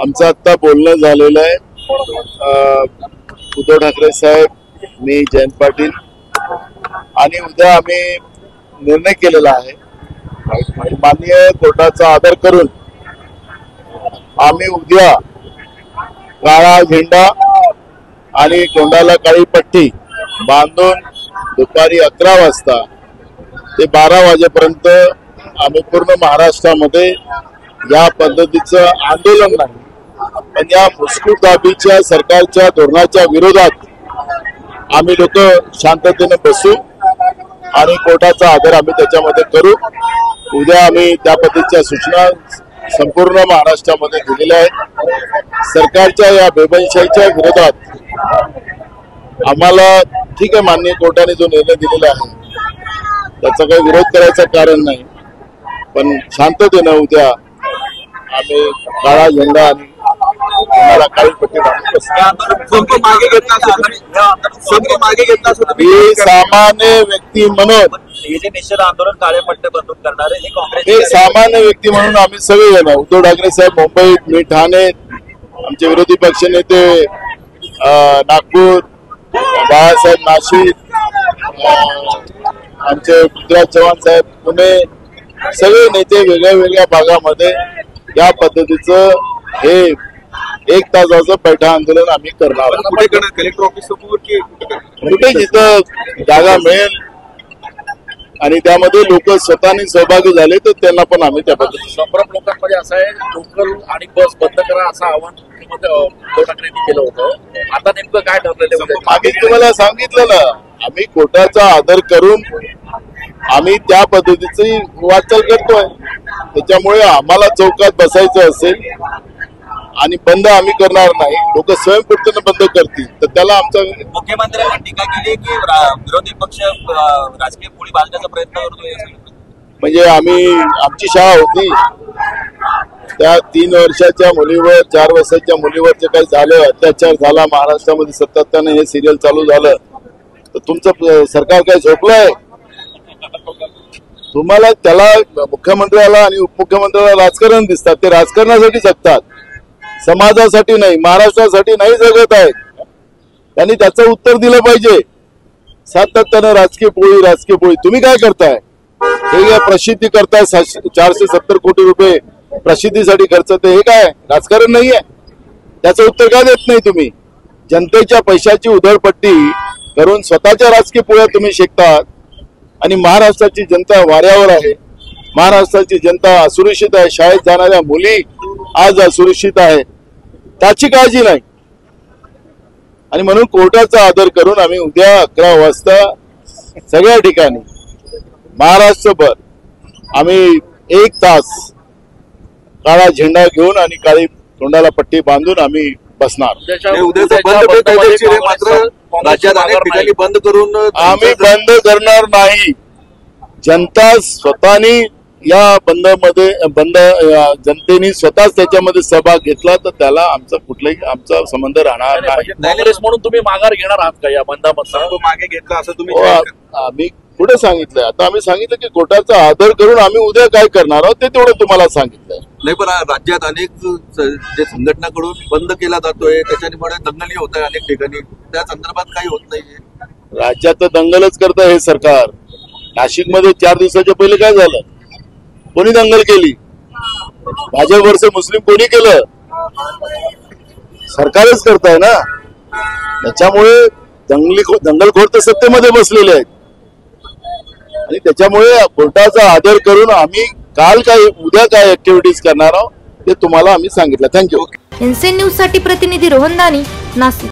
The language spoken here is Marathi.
आमचं आता बोलणं झालेलं आहे। उद्धव ठाकरे साहेब, मी जयंत पाटील आणि उद्या आम्ही निर्णय केलेला आहे। माननीय कोर्टाचा आदर करून आम्ही उद्या काळा झेंडा आणि तोंडाला काळी पट्टी बांधून दुपारी 11 वाजता ते 12 वाजेपर्यंत आम्ही पूर्ण महाराष्ट्रामध्ये या पद्धतीचं आंदोलन नाही पण या मुस्कुटदाबीच्या सरकारच्या धोरणाच्या विरोधात आम्ही लोक शांततेने बसू आणि कोर्टाचा आदर आम्ही त्याच्यामध्ये करू। उद्या आम्ही त्या पद्धतीच्या सूचना संपूर्ण महाराष्ट्रामध्ये दिलेल्या आहेत। सरकारच्या या बेबनशाहीच्या विरोधात आम्हाला ठीक आहे, माननीय कोर्टाने जो निर्णय दिलेला आहे त्याचा काही विरोध करायचं कारण नाही, पण शांततेने उद्या आम्ही काळा झेंडा आणि काळी पट्टी सामान्य व्यक्ती म्हणून निषेध आंदोलन काळे पट्टे बंधून करणारे हे काँग्रेस हे सामान्य व्यक्ती म्हणून आम्ही सगळे जण, उद्धव ठाकरे साहेब मुंबईत, मी ठाणे, आमचे विरोधी पक्ष नेते नागपूर, बाळासाहेब नाशिक, आमचे पृथ्वीराज चव्हाण साहेब पुणे, सगळे नेते वेगळ्या वेगळ्या भागामध्ये या पद्धतीचं हे 1 तासाचं बैठा आंदोलन आम्ही करणार। कलेक्टर ऑफिस समोर की कुठे जिथं जागा मिळेल आणि त्यामध्ये लोक स्वतःने सहभागी झाले तर त्यांना पण आम्ही त्या पद्धतीने संभ्रम लोकांमध्ये असं आहे, लोकल आणि बस बंद करा असं आवाहन उद्धव ठाकरेंनी केलं होतं। आता नेमकं काय ठरलेलं? मागे तुम्हाला सांगितलं ना, आम्ही कोर्टाचा आदर करून आम्ही त्या पद्धतीची वाटचाल करतोय। त्याच्यामुळे आम्हाला चौकात बसायचं असेल आणि बंद आम्ही करणार नाही, लोक स्वयंपूर्तीने बंद करतील तर त्याला आमचा मुख्यमंत्र्यांनी टीका केली की विरोधी पक्ष राजकीय पोळी बांधण्याचा प्रयत्न करतोय। म्हणजे आमची शाळा होती त्या 3 वर्षाच्या मुलीवर 4 वर्षाच्या मुलीवर जे काही झालं, अत्याचार झाला महाराष्ट्रामध्ये सातत्याने हे सिरियल चालू झालं तर तुमचं सरकार काय झोपलंय? तुम्हाला त्याला मुख्यमंत्र्याला आणि उपमुख्यमंत्र्याला राजकारण दिसतात, ते राजकारणासाठी जगतात, समाजासाठी नाही, महाराष्ट्रासाठी नाही जगत आहेत। त्यांनी त्याचं उत्तर दिलं पाहिजे। सातत्यानं राजकीय पोळी तुम्ही काय करताय? हे प्रसिद्धी करताय, 470 कोटी रुपये प्रसिद्धीसाठी खर्च, ते हे काय राजकारण नाहीये? त्याचं उत्तर का देत नाही तुम्ही? जनतेच्या पैशाची उधळपट्टी करून स्वतःच्या राजकीय पोळ्या तुम्ही शेकतात आणि महाराष्ट्राची जनता वाऱ्यावर आहे। महाराष्ट्राची जनता असुरक्षित आहे, शाळेत जाणाऱ्या मुली आज असुरक्षित आहे, त्याची काळजी नाही। आणि म्हणून कोर्टाचा आदर करून आम्ही उद्या 11 वाजता सगळ्या ठिकाणी महाराष्ट्रभर आम्ही 1 तास काळा झेंडा घेऊन आणि काळी तोंडाला पट्टी बांधून आम्ही बसणार। राज्यात अनेक ठिकाणी बंद करून आम्ही बंद करणार नाही। जनता स्वतःनी या जनतेने स्वतःच त्याच्यामध्ये सहभाग घेतला तर त्याला आमचा संबंध राहणार नाही। म्हणून तुम्ही माघार घेणार आहात का या बंदामध्ये? मागे घेतला असं तुम्ही आम्ही पुढे सांगितलंय। आता आम्ही सांगितलं की कोर्टाचा आदर करून आम्ही उद्या काय करणार आहोत ते तेवढं तुम्हाला सांगितलंय। नाही, पण राज्यात अनेक जे संघटनाकडून बंद केला जातोय त्याच्यामुळे दंगली होत आहे अनेक ठिकाणी, त्या संदर्भात काही होत नाहीये? राज्यात तर दंगलच करतं हे सरकार। नाशिकमध्ये 4 दिवसाच्या पहिले काय झालं? कोणी दंगल केली? भाजप वर्ष मुस्लिम कोणी केलं? सरकारच करताय ना। त्याच्यामुळे दंगलखोर तर सत्तेमध्ये बसलेले आहेत आणि त्याच्यामुळे कोर्टाचा आदर करून आम्ही उद्या काय ऍक्टिव्हिटीज करणार आहोत ते तुम्हाला आम्ही सांगितलं। थँक्यू। एनसीएन न्यूज साठी प्रतिनिधी रोहन दानी, नाशिक।